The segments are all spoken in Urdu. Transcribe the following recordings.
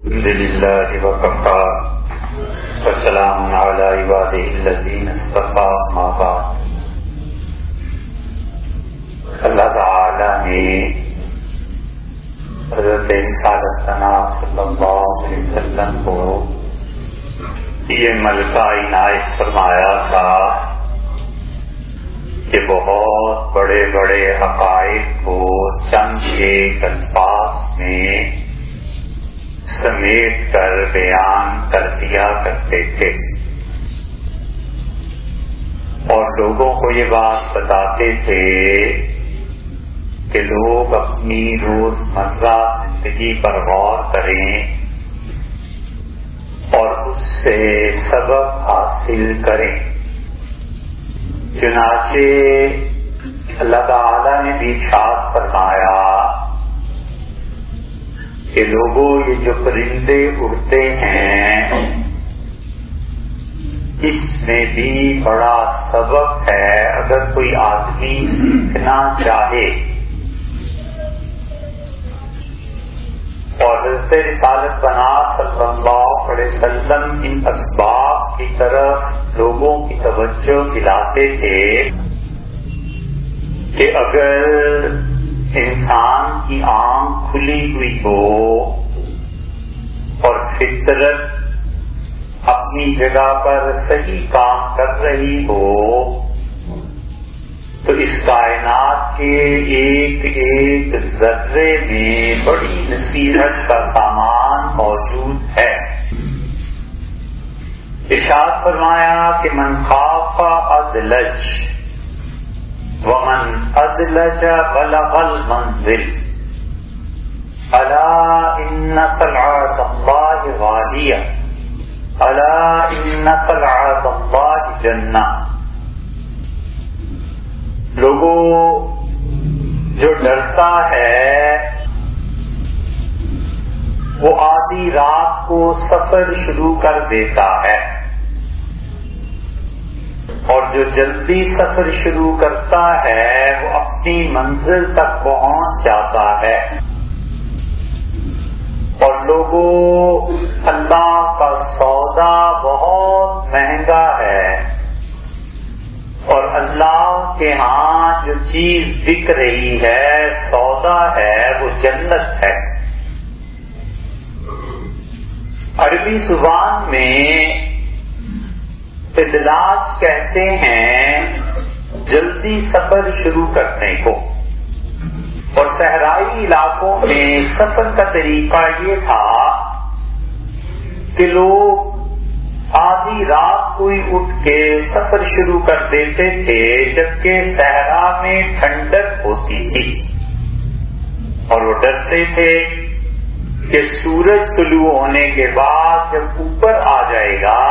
الحمد لله وكفى وسلام على عباده الذين اصطفى ما بعد. اللہ تعالی نے حضرت سیدنا صلی اللہ علیہ وسلم کو یہ ملکہ عنایت فرمایا تھا کہ بہت بڑے بڑے حقائق کو چند ایک الفاظ میں سمیٹ کر بیان کر دیا کرتے تھے اور لوگوں کو یہ بات بتاتے تھے کہ لوگ اپنی روزمرہ زندگی پر غور کریں اور اس سے سبق حاصل کریں. چنانچہ اللہ تعالی نے بھی ارشاد فرمایا کہ لوگوں یہ جو پرندے اڑتے ہیں اس میں بھی بڑا سبق ہے اگر کوئی آدمی سیکھنا چاہے. اور حضرت رسالت بنا صلی اللہ علیہ وسلم ان اسباب کی طرف لوگوں کی توجہ دلاتے تھے کہ اگر انسان کی آنکھ کھلی ہوئی ہو اور فطرت اپنی جگہ پر صحیح کام کر رہی ہو تو اس کائنات کے ایک ایک ذرے میں بڑی نصیحت کا سامان موجود ہے. ارشاد فرمایا کہ من خاف ادلج ومن ادلج بلغ المنزل الا ان سلعة الله غالية الا ان سلعة الله جنة. لوگوں جو ڈرتا ہے وہ آدھی رات کو سفر شروع کر دیتا ہے اور جو جلدی سفر شروع کرتا ہے وہ اپنی منزل تک پہنچ جاتا ہے. اور لوگوں اللہ کا سودا بہت مہنگا ہے اور اللہ کے ہاں جو چیز بک رہی ہے سودا ہے وہ جنت ہے. عربی زبان میں ادلاج کہتے ہیں جلدی سفر شروع کرنے کو. اور صحرائی علاقوں میں سفر کا طریقہ یہ تھا کہ لوگ آدھی رات کو ہی اٹھ کے سفر شروع کر دیتے تھے جبکہ صحرا میں ٹھنڈک ہوتی تھی اور وہ ڈرتے تھے کہ سورج طلوع ہونے کے بعد جب اوپر آ جائے گا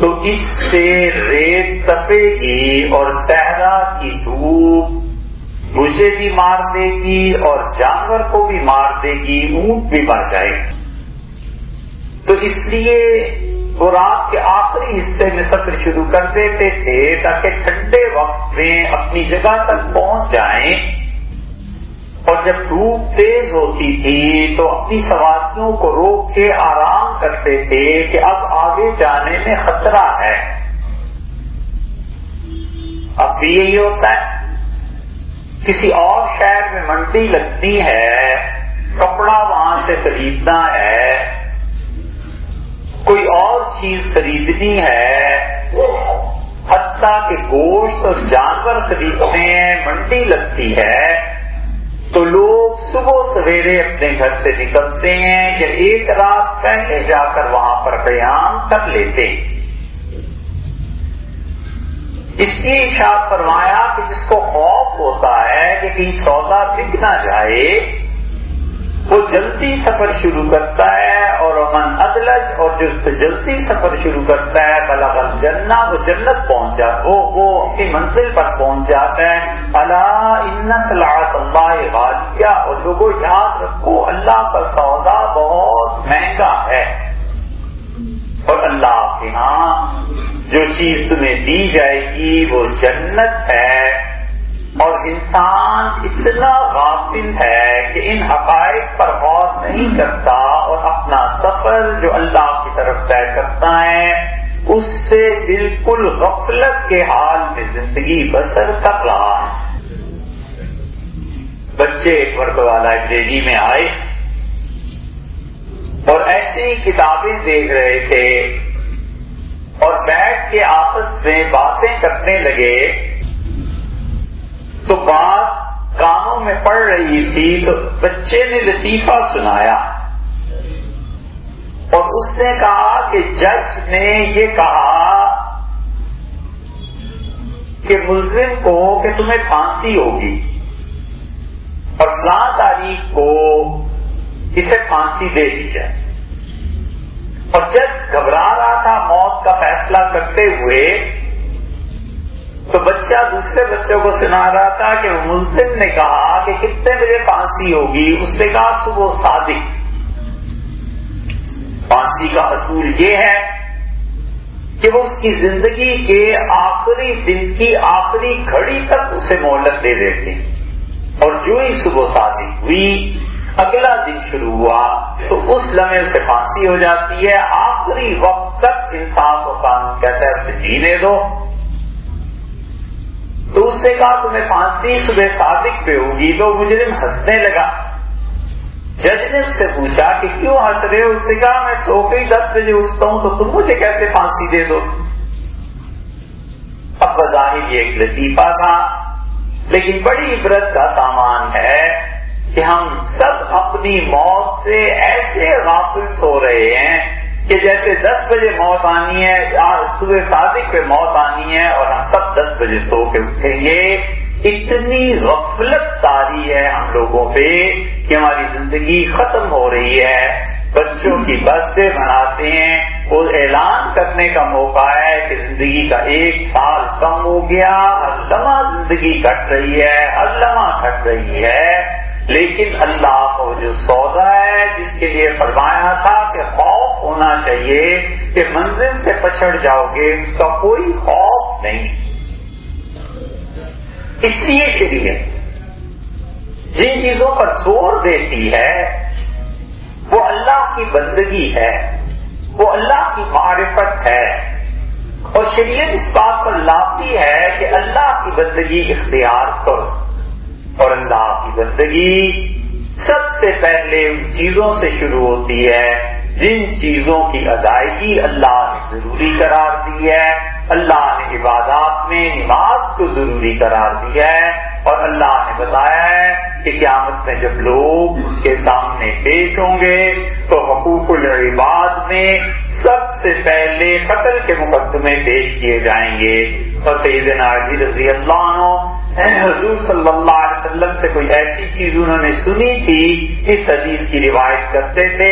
تو اس سے ریت تپے گی اور صحرا کی دھوپ مجھے بھی مار دے گی اور جانور کو بھی مار دے گی، اونٹ بھی مر جائے گی. تو اس لیے وہ رات کے آخری حصے میں سفر شروع کر دیتے تھے تاکہ ٹھنڈے وقت میں اپنی جگہ تک پہنچ جائیں. اور جب دھوپ تیز ہوتی تھی تو اپنی سواریوں کو روک کے آرام کرتے تھے کہ اب آگے جانے میں خطرہ ہے. اب بھی یہی ہوتا ہے. کسی اور شہر میں منڈی لگتی ہے، کپڑا وہاں سے خریدنا ہے، کوئی اور چیز خریدنی ہے، حتیٰ کہ گوشت اور جانور خریدتے ہیں، منڈی لگتی ہے تو لوگ صبح سویرے اپنے گھر سے نکلتے ہیں یا ایک رات پہلے جا کر وہاں پر قیام کر لیتے. اس لیے ارشاد فرمایا کہ جس کو خوف ہوتا ہے کہ کہیں سودا بک نہ جائے وہ جلدی سفر شروع کرتا ہے. اور من ادلج اور جو سے جلدی سفر شروع کرتا ہے بلغ الجنہ وہ جنت پہنچ جاتا وہ اپنی منزل پر پہنچ جاتا ہے. الا ان سلعة الله غالیہ. اور لوگوں یاد رکھو اللہ کا سودا بہت مہنگا ہے اور اللہ کے ہاں جو چیز تمہیں دی جائے گی وہ جنت ہے. اور انسان اتنا غافل ہے کہ ان حقائق پر غور نہیں کرتا اور سفر جو اللہ کی طرف طے کرتا ہے اس سے بالکل غفلت کے حال میں زندگی بسر کر رہا ہے۔ بچے ایک مرتبہ لائبریری میں آئے اور ایسی ہی کتابیں دیکھ رہے تھے اور بیٹھ کے آپس میں باتیں کرنے لگے، تو بات کانوں میں پڑ رہی تھی تو بچے نے لطیفہ سنایا اور اس نے کہا کہ جج نے یہ کہا کہ ملزم کو کہ تمہیں پھانسی ہوگی اور فلاں تاریخ کو اسے پھانسی دے دی جائے، اور جج گھبرا رہا تھا موت کا فیصلہ کرتے ہوئے، تو بچہ دوسرے بچوں کو سنا رہا تھا کہ ملزم نے کہا کہ کتنے بجے پھانسی ہوگی، اس نے کہا صبح صادق۔ پھانسی کا اصول یہ ہے کہ وہ اس کی زندگی کے آخری دن کی آخری گھڑی تک اسے مہلت دے دیتے ہیں، اور جو ہی صبح صادق ہوئی اگلا دن شروع ہوا تو اس لمحے اسے پھانسی ہو جاتی ہے۔ آخری وقت تک انصاف و قانون کہتا ہے اسے جینے دو۔ تو اس نے کہا تمہیں پھانسی صبح صادق پہ ہوگی، تو مجرم ہنسنے لگا۔ جج نے اس سے پوچھا کہ کیوں ہنس رہے ہو؟ اس نے کہا میں سو کے 10 بجے اٹھتا ہوں تو تم مجھے کیسے پھانسی دے دو؟ اب بظاہر یہ ایک لطیفہ تھا، لیکن بڑی عبرت کا سامان ہے کہ ہم سب اپنی موت سے ایسے غافل سو رہے ہیں کہ جیسے 10 بجے موت آنی ہے، صبح صادق پہ موت آنی ہے اور ہم سب 10 بجے سو کے اٹھیں گے۔ اتنی غفلت طاری ہے ہم لوگوں پہ کہ ہماری زندگی ختم ہو رہی ہے۔ بچوں کی برتھ ڈے مناتے ہیں، وہ اعلان کرنے کا موقع ہے کہ زندگی کا 1 سال کم ہو گیا، ہر لمحہ زندگی کٹ رہی ہے، ہر لمحہ کٹ رہی ہے، لیکن اللہ کو جو سودا ہے جس کے لیے فرمایا تھا کہ خوف ہونا چاہیے کہ منزل سے پچھڑ جاؤ گے، اس کا کوئی خوف نہیں۔ اس لیے شریعت جن چیزوں پر زور دیتی ہے وہ اللہ کی بندگی ہے، وہ اللہ کی معرفت ہے، اور شریعت اس بات پر لاتی ہے کہ اللہ کی بندگی اختیار کرو، اور اللہ کی بندگی سب سے پہلے ان چیزوں سے شروع ہوتی ہے جن چیزوں کی ادائیگی اللہ نے ضروری قرار دی ہے۔ اللہ نے عبادات میں نماز کو ضروری قرار دیا ہے، اور اللہ نے بتایا ہے کہ قیامت میں جب لوگ اس کے سامنے پیش ہوں گے تو حقوق العباد میں سب سے پہلے قتل کے مقدمے پیش کیے جائیں گے۔ اور سیدنا علی رضی اللہ عنہ حضور صلی اللہ علیہ وسلم سے کوئی ایسی چیز انہوں نے سنی تھی، اس حدیث کی روایت کرتے تھے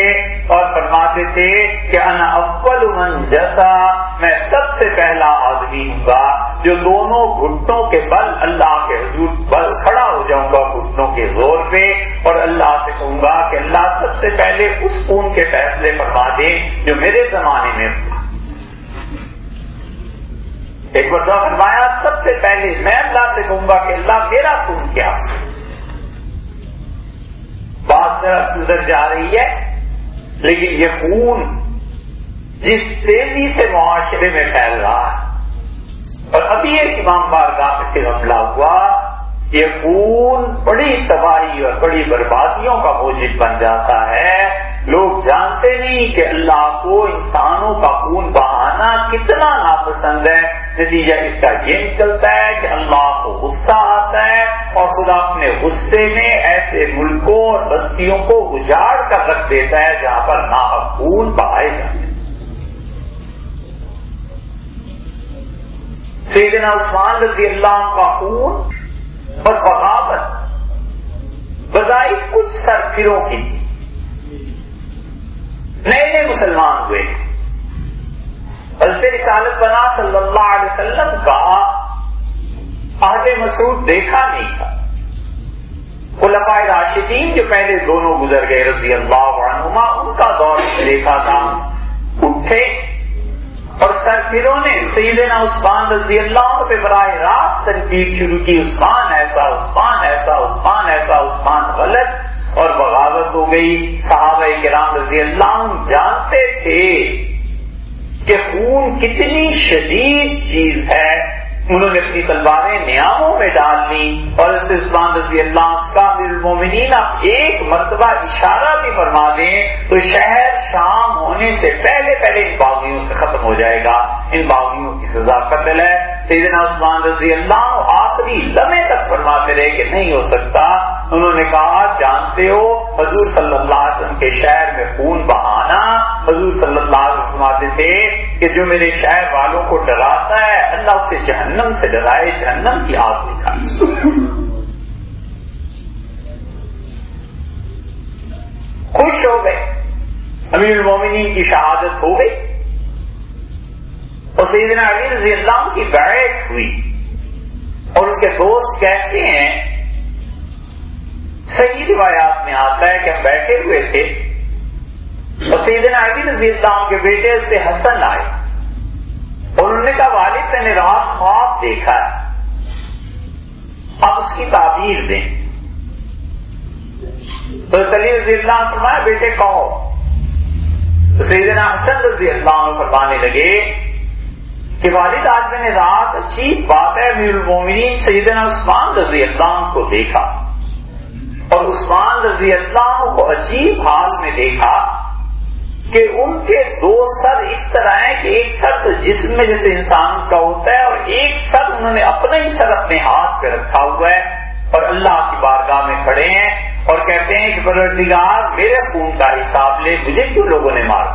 اور فرماتے تھے کہ انا اول من جسا، میں سب سے پہلا آدمی ہوں گا جو دونوں گھٹنوں کے بل اللہ کے حضور بل کھڑا ہو جاؤں گا گھٹنوں کے زور پہ، اور اللہ سے کہوں گا کہ اللہ سب سے پہلے اس خون کے فیصلے فرما دے جو میرے زمانے میں ایک بار فرمایا سب سے پہلے میں اللہ سے کہوں گا کہ اللہ میرا خون کیا۔ بات ذرا سدھر جا رہی ہے، لیکن یہ خون جس تیزی سے معاشرے میں پھیل رہا ہے، اور ابھی ایک امام بارگاہ پہ حملہ ہوا، یہ خون بڑی تباہی اور بڑی بربادیوں کا موجب بن جاتا ہے۔ لوگ جانتے نہیں کہ اللہ کو انسانوں کا خون بہانا کتنا ناپسند ہے۔ نتیجہ اس کا یہ نکلتا ہے کہ اللہ کو غصہ آتا ہے اور خدا اپنے غصے میں ایسے ملکوں اور بستیوں کو اجاڑ کر رکھ دیتا ہے جہاں پر ناحق خون بہائے جاتے ہیں۔ سیدنا عثمان رضی اللہ عنہ کا خون اور بغاوت بظاہر کچھ سرفروں کی تھی، نئے نئے مسلمان ہوئے، حضرت رسالت بنا صلی اللہ علیہ وسلم کا عہد مسعود دیکھا نہیں تھا۔ خلفاء راشدین جو پہلے دونوں گزر گئے رضی اللہ عنہما، ان کا دور دیکھا تھا۔ اٹھے اور سرفروں نے سیدنا عثمان رضی اللہ عنہ پہ براہ راست تنقید شروع کی، عثمان ایسا، عثمان ایسا، عثمان ایسا، عثمان غلط، اور بغاوت ہو گئی. صحابہ کرام رضی اللہ عنہ جانتے تھے کہ خون کتنی شدید چیز ہے. انہوں نے اپنی تلواریں نیاموں میں ڈال لی اور حضرت عثمان رضی اللہ عنہ کا امیر المومنین آپ ایک مرتبہ اشارہ بھی فرما دیں تو شہر شام ہونے سے پہلے پہلے ان باغیوں سے ختم ہو جائے گا. ان باغیوں کی سزا قتل ہے. سیدنا عثمان رضی اللہ عنہ آخری لمحے تک فرماتے رہے کہ نہیں ہو سکتا. انہوں نے کہا جانتے ہو حضور صلی اللہ علیہ وسلم کے شہر میں خون بہانا, حضور صلی اللہ علیہ وسلم فرماتے تھے کہ جو میرے شہر والوں کو ڈراتا ہے اللہ اسے جہنم سے ڈرائے, جہنم کی آگ دکھائے. خوش ہو گئے, امیر المومنین کی شہادت ہو گئی اور سیدنا علی رضی اللہ عنہ کی بیعت ہوئی. اور ان کے دوست کہتے ہیں, صحیح روایات میں آتا ہے کہ ہم بیٹھے ہوئے تھے اور سیدنا علی رضی اللہ عنہ کے بیٹے سے حسن آئے اور انہوں نے کہا والد نے رات خواب دیکھا ہے, آپ اس کی تعبیر دیں. تو علی رضی اللہ عنہ فرمایا بیٹے کہو. تو سیدنا حسن رضی اللہ عنہ فرمانے لگے کہ والد آج میں نے رات عجیب بات ہے امیر المومنین سیدنا عثمان رضی اللہ عنہ کو دیکھا اور عثمان رضی اللہ عنہ کو عجیب حال میں دیکھا کہ ان کے دو سر اس طرح ہیں کہ ایک سر تو جسم میں جیسے انسان کا ہوتا ہے اور ایک سر انہوں نے اپنا ہی سر اپنے ہاتھ پہ رکھا ہوا ہے اور اللہ کی بارگاہ میں کھڑے ہیں اور کہتے ہیں کہ پروردگار میرے خون کا حساب لے, مجھے کیوں لوگوں نے مارا.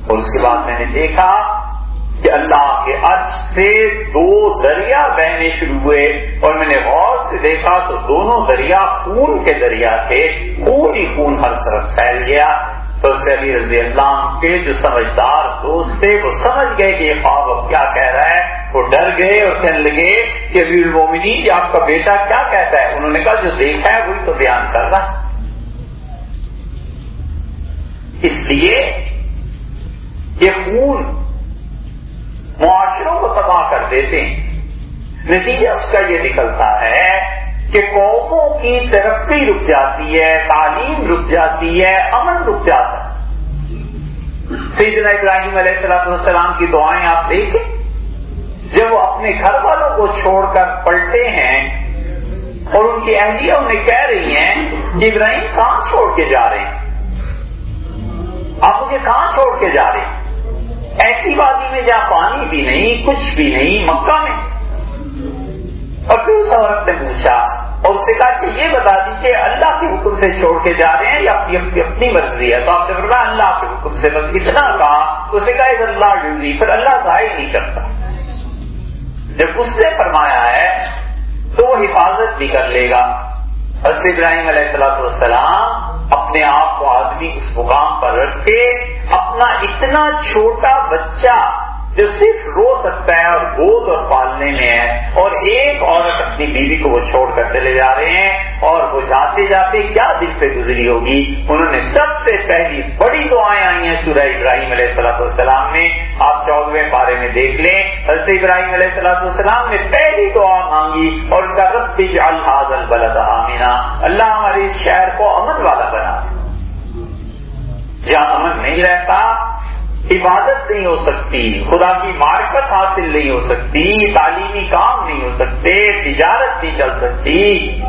اور اس کے بعد میں نے دیکھا کہ اللہ کے عرش سے دو دریا بہنے شروع ہوئے اور میں نے غور سے دیکھا تو دونوں دریا خون کے دریا تھے, خون ہی خون ہر طرف پھیل گیا. تو علی رضی اللہ عنہ کے جو سمجھدار دوست تھے وہ سمجھ گئے کہ یہ خواب اب کیا کہہ رہا ہے. وہ ڈر گئے اور کہنے لگے کہ امیر المومنین یہ آپ کا بیٹا کیا کہتا ہے. انہوں نے کہا جو دیکھا ہے وہی تو بیان کر رہا ہے. اس لیے یہ خون معاشروں کو تباہ کر دیتے ہیں. نتیجہ اس کا یہ نکلتا ہے کہ قوموں کی ترقی رک جاتی ہے, تعلیم رک جاتی ہے, امن رک جاتا ہے. سیدنا ابراہیم علیہ السلام کی دعائیں آپ دیکھیں, جب وہ اپنے گھر والوں کو چھوڑ کر پلٹے ہیں اور ان کی اہلیہ انہیں کہہ رہی ہیں کہ ابراہیم کہاں چھوڑ کے جا رہے ہیں, آپ مجھے کہاں چھوڑ کے جا رہے ہیں, ایسی وادی میں جہاں پانی بھی نہیں کچھ بھی نہیں, مکہ میں. اور پھر اس عورت نے پوچھا اور اس سے کہا کہ یہ بتا دیجیے اللہ کے حکم سے چھوڑ کے جا رہے ہیں یا اپنی مرضی ہے. تو آپ نے فرمایا اللہ کے حکم سے. بس اتنا کہا. اسے کہا اذا اللہ ڈیوری, پھر اللہ ظاہر نہیں کرتا. جب اس نے فرمایا ہے تو وہ حفاظت بھی کر لے گا. حضرت ابراہیم علیہ السلام اپنے آپ کو آدمی اس مقام پر رکھ کے اپنا اتنا چھوٹا بچہ جو صرف رو سکتا ہے اور گود اور پالنے میں ہے اور ایک عورت اپنی بیوی کو وہ چھوڑ کر چلے جا رہے ہیں اور وہ جاتے جاتے کیا دل پہ گزری ہوگی. انہوں نے سب سے پہلی بڑی دعائیں آئی ہیں سورہ ابراہیم علیہ السلام میں, آپ 14ویں پارے میں دیکھ لیں. حضرت ابراہیم علیہ السلام نے پہلی دعا مانگی اور ان کا رب اجعل ھذا البلد آمنا, اللہ ہمارے اس شہر کو امن والا بنا. جہاں امن نہیں رہتا عبادت نہیں ہو سکتی, خدا کی معرفت حاصل نہیں ہو سکتی, تعلیمی کام نہیں ہو سکتے, تجارت نہیں چل سکتی,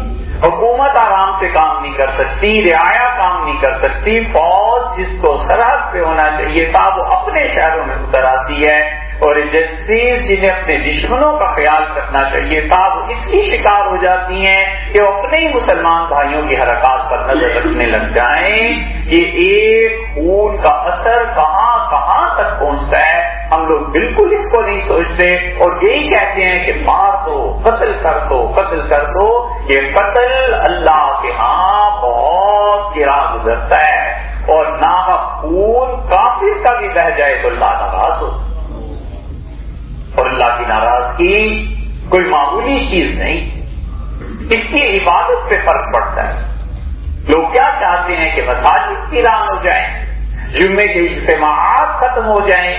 حکومت آرام سے کام نہیں کر سکتی, رعایا کام نہیں کر سکتی. فوج جس کو سرحد پہ ہونا چاہیے تھا وہ اپنے شہروں میں اتر آتی ہے اور ایجنسیز جنہیں اپنے دشمنوں کا خیال رکھنا چاہیے تھا وہ اس کی شکار ہو جاتی ہیں کہ وہ اپنے ہی مسلمان بھائیوں کی حرکات پر نظر رکھنے لگ جائیں. یہ ایک خون کا اثر کہاں کہاں تک پہنچتا ہے ہم لوگ بالکل اس کو نہیں سوچتے اور یہی کہتے ہیں کہ مار دو, قتل کر دو, قتل کر دو. یہ قتل اللہ کے ہاں بہت گرا گزرتا ہے اور ناحق خون کافر کا بھی بہ جائے تو اللہ ناراض ہو. اور اللہ کی ناراضگی کوئی معمولی چیز نہیں, اس کی عبادت پہ فرق پڑتا ہے. لوگ کیا چاہتے ہیں کہ مساجد ویران ہو جائیں, جمعے کے اجتماعات ختم ہو جائیں,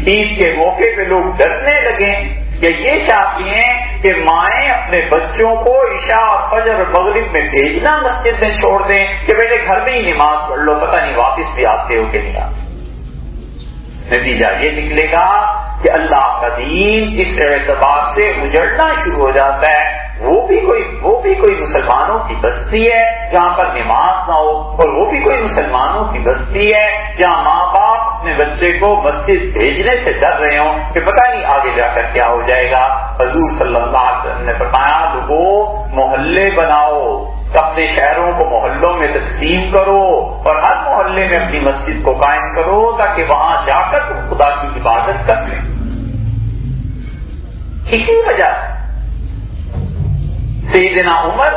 عید کے موقع پہ لوگ ڈرنے لگیں, یا یہ چاہتے ہیں کہ مائیں اپنے بچوں کو عشاء اور فجر اور مغرب میں بھیجنا مسجد میں چھوڑ دیں کہ بیٹے گھر میں ہی نماز پڑھ لو، پتہ نہیں واپس بھی آتے ہو کہ نہیں آتے. نتیجہ یہ نکلے گا کہ اللہ کا دین اس اعتبار سے اجڑنا شروع ہو جاتا ہے. وہ بھی کوئی مسلمانوں کی بستی ہے جہاں پر نماز نہ ہو، اور وہ بھی کوئی مسلمانوں کی بستی ہے جہاں ماں باپ اپنے بچے کو مسجد بھیجنے سے ڈر رہے ہوں کہ پتہ نہیں آگے جا کر کیا ہو جائے گا. حضور صلی اللہ علیہ وسلم نے فرمایا لوگوں محلے بناؤ، اپنے شہروں کو محلوں میں تقسیم کرو اور ہر محلے میں اپنی مسجد کو قائم کرو تاکہ وہاں جا کر تم خدا کی عبادت کر سکیں. اسی وجہ سے سیدنا عمر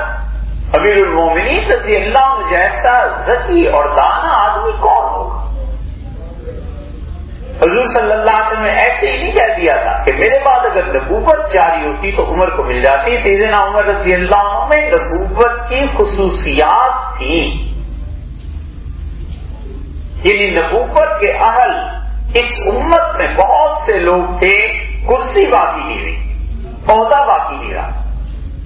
امیر المومنین رضی اللہ عنہ جیسا ذکی اور دانا آدمی کون ہوگا؟ حضور صلی اللہ علیہ وسلم نے ایسے ہی نہیں کہہ دیا تھا کہ میرے بعد اگر نبوت جاری ہوتی تو عمر کو مل جاتی. سیدنا عمر رضی اللہ عنہ میں نبوت کی خصوصیات تھی، یعنی نبوت کے اہل اس امت میں بہت سے لوگ تھے، کرسی باقی نہیں رہی، عہدہ باقی نہیں رہا.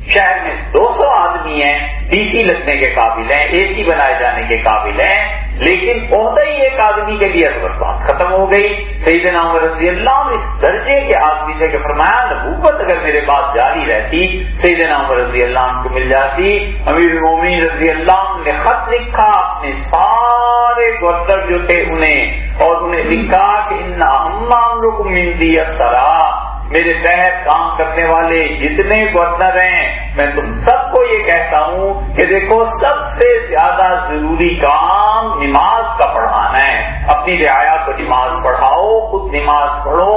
شہر میں 200 آدمی ہیں، ڈی سی لگنے کے قابل ہیں، اے سی بنائے جانے کے قابل ہیں، لیکن عہدہ ہی ایک آدمی کے لیے تو بس بات ختم ہو گئی. سیدنا عمر رضی اللہ عنہ اس درجے کے آدمی تھے کہ فرمایا نبوت اگر میرے پاس جاری رہتی سیدنا عمر رضی اللہ عنہ کو مل جاتی. امیر المومنین رضی اللہ عنہ نے خط لکھا اپنے سارے گورنر جو تھے انہیں، اور انہیں لکھا کہ ان اہم امرکم عندی الصلاۃ، میرے تحت کام کرنے والے جتنے گورنر ہیں میں تم سب کو یہ کہتا ہوں کہ دیکھو سب سے زیادہ ضروری کام نماز کا پڑھانا ہے. اپنی رعایا کو نماز پڑھاؤ، خود نماز پڑھو،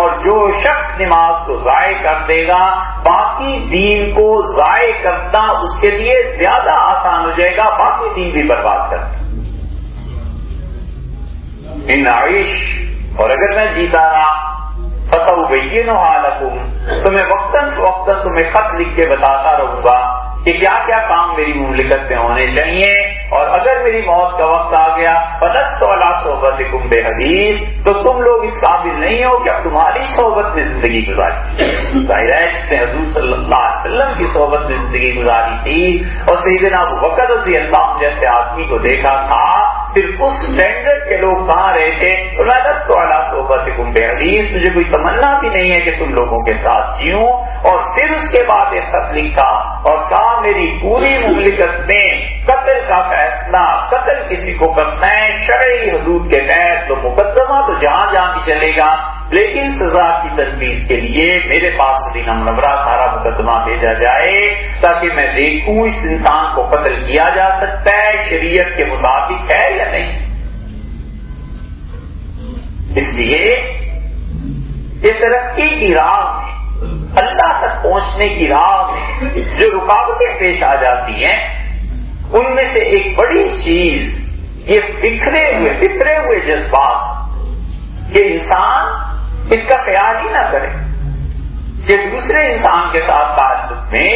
اور جو شخص نماز کو ضائع کر دے گا باقی دین کو ضائع کرنا اس کے لیے زیادہ آسان ہو جائے گا، باقی دین بھی برباد کرنا. ان عیش، اور اگر میں جیتا رہا فَسَأُبَيِّنُهَا لَكُمْ، تو میں وقتاً فوقتاً تمہیں خط لکھ کے بتاتا رہوں گا کہ کیا کیا کام میری مملکت میں ہونے چاہیے، اور اگر میری موت کا وقت آ گیا فَلَسْتُ عَلَىٰ صُحْبَتِكُمْ بِحَدِيث، تو تم لوگ اس قابل نہیں ہو کہ اب تمہاری صحبت میں زندگی گزاری. ظاہر ہے جس نے حضور صلی اللہ علیہ وسلم کی صحبت میں زندگی گزاری تھی اور سیدنا ابوبکر رضی اللہ عنہ جیسے آدمی کو دیکھا تھا، پھر اس اسٹینڈرڈ کے لوگ کہاں رہے تھے. لَسْتُ عَلَىٰ صُحْبَتِكُمْ بِحَدِيث، مجھے کوئی تمنا بھی نہیں ہے کہ تم لوگوں کے ساتھ جیوں. اور پھر اس کے بعد ایک خط لکھا اور کہا میری پوری مملکت میں قتل کا فیصلہ، قتل کسی کو کرنا ہے شرعی حدود کے تحت تو مقدمہ تو جہاں جہاں بھی چلے گا، لیکن سزا کی تجویز کے لیے میرے پاس مدینہ منورہ سارا مقدمہ بھیجا جائے تاکہ میں دیکھوں اس انسان کو قتل کیا جا سکتا ہے شریعت کے مطابق ہے یا نہیں. اس لیے یہ ترقی کی راہ میں، اللہ تک پہنچنے کی راہ میں جو رکاوٹیں پیش آ جاتی ہیں ان میں سے ایک بڑی چیز یہ بکھرے ہوئے جذبات، کہ انسان اس کا خیال ہی نہ کرے کہ دوسرے انسان کے ساتھ تعلق میں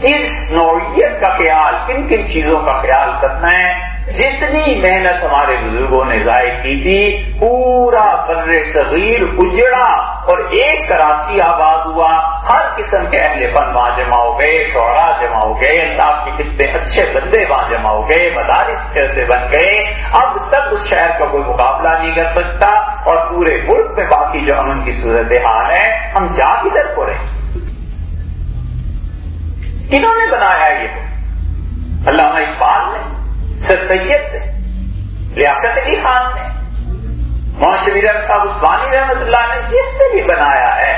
اس نوعیت کا خیال، کن کن چیزوں کا خیال کرنا ہے. جتنی محنت ہمارے بزرگوں نے ضائع کی تھی، پورا بر صغیر اجڑا اور ایک کراچی آباد ہوا، ہر قسم کے اہل فن وہاں جمع ہو گئے، شعراء جمع ہو گئے، اللہ کے کتنے اچھے بندے وہاں جمع ہو گئے، مدارس کیسے بن گئے. اب تک اس شہر کا کوئی مقابلہ نہیں کر سکتا، اور پورے ملک میں باقی جو امن کی صورتحال ہے ہم جا کدھر کو رہے. انہوں نے بنایا یہ علامہ اقبال نے، سر سید نے، لیاقت علی خان نے، مولانا شبیر احمد صاحب عثمانی رحمۃ اللہ نے، جس سے بھی بنایا ہے.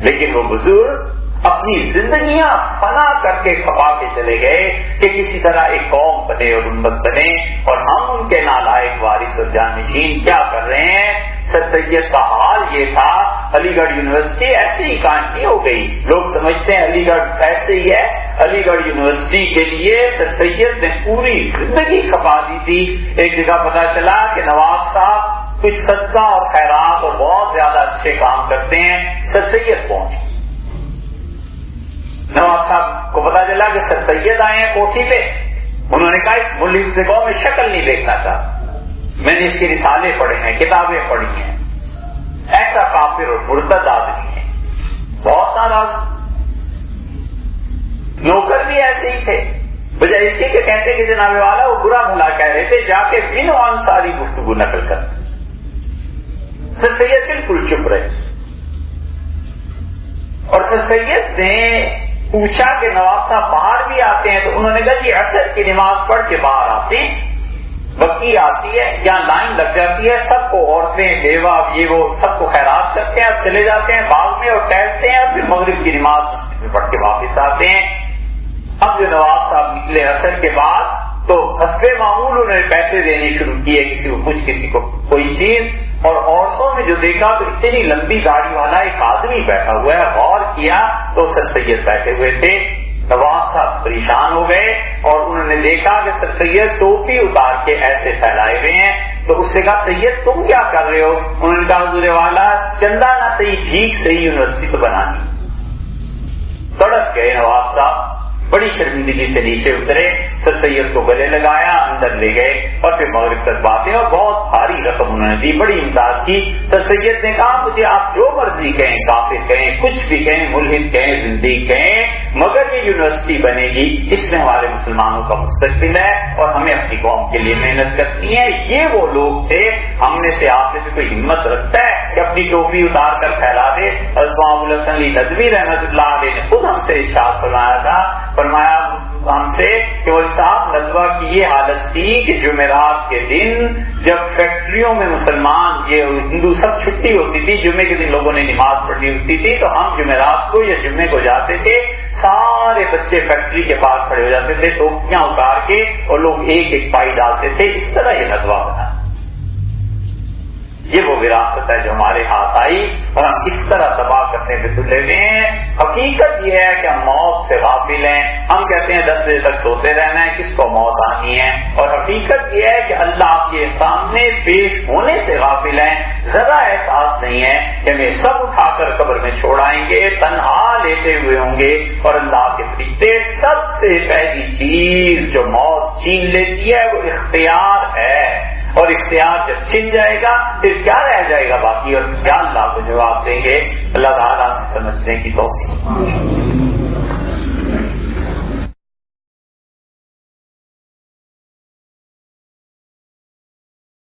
لیکن وہ بزرگ اپنی زندگیاں فنا کر کے کھپا کے چلے گئے کہ کسی طرح ایک قوم بنے اور امت بنے، اور ہم ان کے نالائق وارث اور جانشین کیا کر رہے ہیں. سر سید کا حال یہ تھا، علی گڑھ یونیورسٹی ایسے ہی قائم نہیں ہو گئی. لوگ سمجھتے ہیں علی گڑھ ایسے ہی ہے. علی گڑھ یونیورسٹی کے لیے سر سید نے پوری زندگی کھپا دی تھی. ایک جگہ پتا چلا کہ نواب صاحب کچھ صدقہ اور خیرات اور بہت زیادہ اچھے کام کرتے ہیں. سر سید پہنچے، نواب صاحب کو پتا چلا کہ سر سید آئے ہیں کوٹھی پہ. انہوں نے کہا اس ملک سے میں شکل نہیں دیکھنا چاہتا، میں نے اس کے رسالے پڑھے ہیں، کتابیں پڑھی ہیں، ایسا کافر اور مرتد آدمی ہے. بہت ناراض. نوکر بھی ایسے ہی تھے، بجائے اس کے کہتے کہ جناب والا وہ برا بھلا کہہ رہے تھے، جا کے بن وان ساری گفتگو نقل کر. سر سید بالکل چپ رہے، اور سر سید نے پوچھا کہ نواب صاحب باہر بھی آتے ہیں؟ تو انہوں نے کہا جی عصر کی نماز پڑھ کے باہر آتے ہیں، بکی آتی ہے، یہاں لائن لگ جاتی ہے، سب کو عورتیں بیوہ یہ وہ سب کو خیرات کرتے ہیں، اور چلے جاتے ہیں باغ میں اور ٹہلتے ہیں، اور پھر مغرب کی نماز مسجد میں پڑھ کے واپس آتے ہیں. اب جو نواب صاحب نکلے عصر کے بعد تو حسب معمول انہوں نے پیسے دینے شروع کیے، کسی کو کچھ کسی کو کوئی چیز. اور عورتوں میں جو دیکھا تو اتنی لمبی گاڑی والا ایک آدمی بیٹھا ہوا ہے، غور کیا تو سر سید بیٹھے ہوئے تھے. نواب صاحب پریشان ہو گئے اور انہوں نے دیکھا کہ سر سید ٹوپی اتار کے ایسے پھیلائے ہوئے ہیں. تو اس سے کہا سید تم کیا کر رہے ہو؟ انہوں نے کہا حضور والا چندہ نہ صحیح بھیک صحیح یونیورسٹی تو بنانی. تڑپ گئے نواب صاحب، بڑی شرمندگی سے نیچے اترے، سر سید کو گلے لگایا، اندر لے گئے اور پھر مغرب تک باتیں، اور بہت بھاری رقم انہوں نے دی، بڑی امداد کی. سر سید نے کہا مجھے آپ جو مرضی کہیں، کافر کہیں، کچھ بھی کہیں، ملحد کہیں، زندگی کہیں، مگر یہ یونیورسٹی بنے گی، اس میں ہمارے مسلمانوں کا مستقبل ہے اور ہمیں اپنی قوم کے لیے محنت کرنی ہے. یہ وہ لوگ تھے، ہم میں سے آپ میں سے کوئی ہمت رکھتا ہے کہ اپنی ٹوپی اتار کر پھیلا دے؟ حضرت ابو الحسن علی ندوی رحمۃ اللہ علیہ نے خود ہم سے ارشاد فرمایا تھا، فرمایا ہم سے کہ وہ صاحب ندوہ کی یہ حالت تھی کہ جمعرات کے دن جب فیکٹریوں میں مسلمان یہ ہندو سب چھٹی ہوتی تھی، جمعے کے دن لوگوں نے نماز پڑھنی ہوتی تھی، تو ہم جمعرات کو یا جمعے کو جاتے تھے، سارے بچے فیکٹری کے پاس کھڑے ہو جاتے تھے ٹوپیاں اتار کے اور لوگ ایک ایک پائی ڈالتے تھے. اس طرح یہ ندوہ بنا. یہ وہ وراثت ہے جو ہمارے ہاتھ آئی اور ہم اس طرح تباہ کرنے پہ تلے ہوئے ہیں. حقیقت یہ ہے کہ ہم موت سے غافل ہیں. ہم کہتے ہیں 10 بجے تک سوتے رہنا ہے، کس کو موت آنی ہے؟ اور حقیقت یہ ہے کہ اللہ کے سامنے پیش ہونے سے غافل ہیں. ذرا احساس نہیں ہے کہ ہمیں سب اٹھا کر قبر میں چھوڑائیں گے، تنہا لیتے ہوئے ہوں گے، اور اللہ کے فرشتے سب سے پہلی چیز جو موت چھین لیتی ہے وہ اختیار ہے. اور اختیار جب چھن جائے گا پھر کیا رہ جائے گا باقی، اور کیا اللہ کو جواب دیں گے؟ اللہ تعالیٰ سمجھنے کی توفیق.